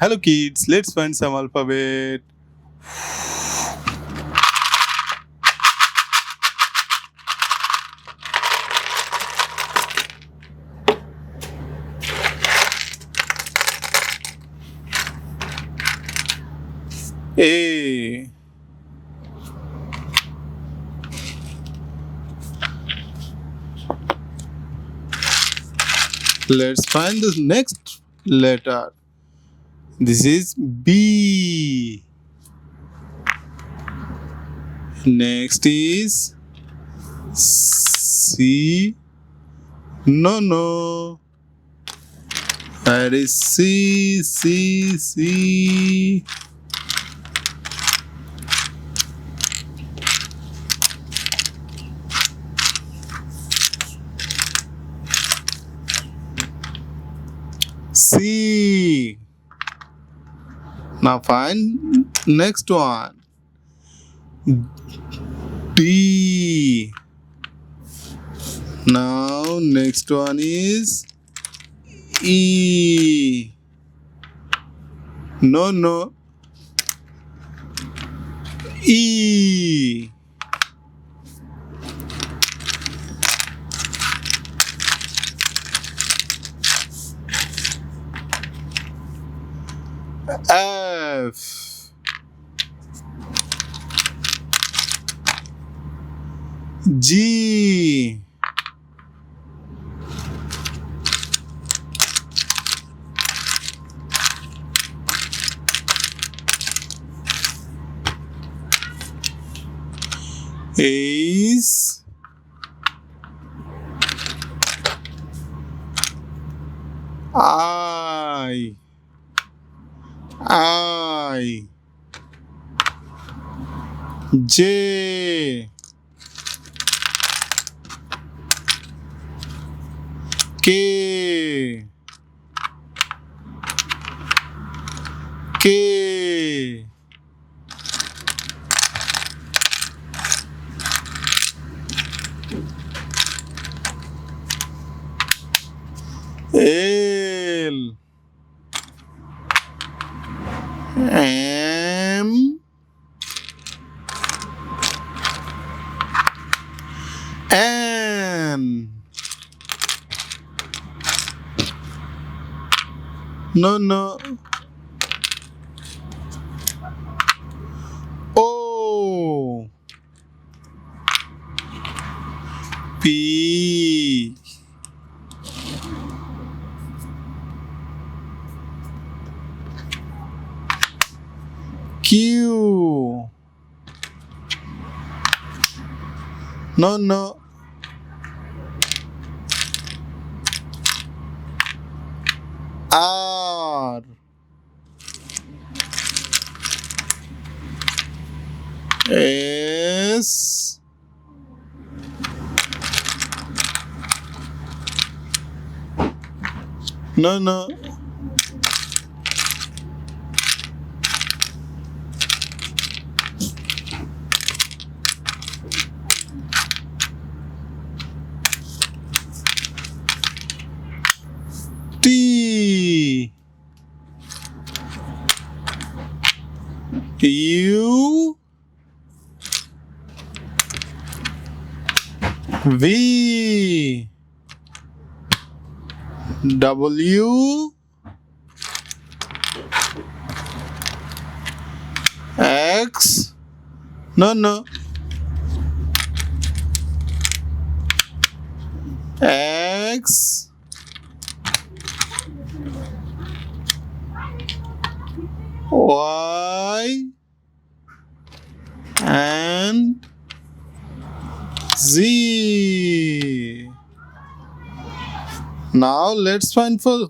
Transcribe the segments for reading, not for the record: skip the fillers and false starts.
Hello kids, let's find some alphabet. A. Let's find the next letter. This is B. Next is C. No. That is C. C. Now find next one. D. Now next one is E. No. E. F. G. H. I. J. K. L. M. N. No. O. P. Q. No. R. S. No. T. U. V. W. X. No. X. Y. And Z. Now let's find for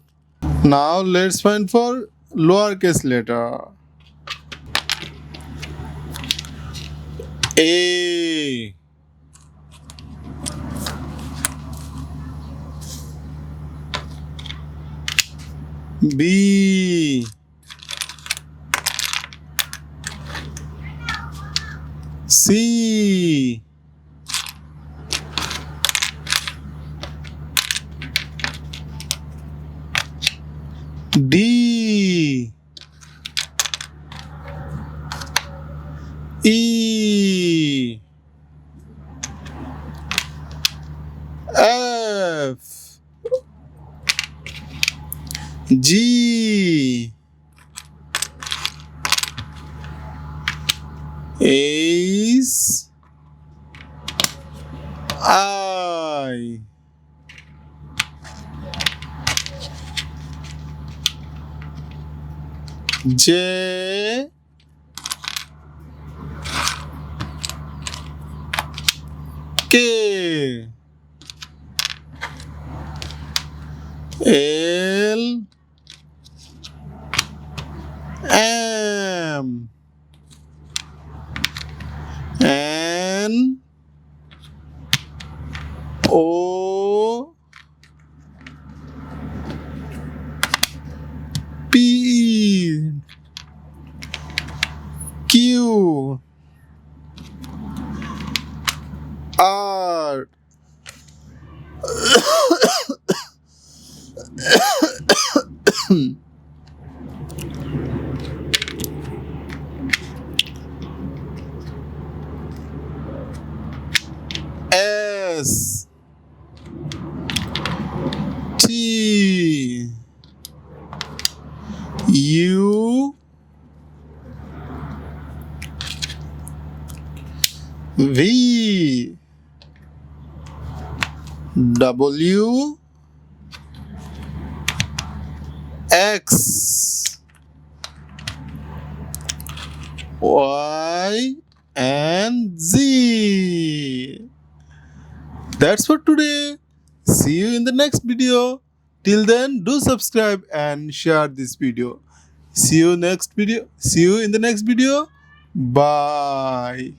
lowercase letter. A. B. C. D. E, F, G, H, I, J, K, L, M, N, O, P, Q, R, S, T, U, V, W, X, Y, and Z. That's for today. See you in the next video. Till then, do subscribe and share this video. See you in the next video. Bye.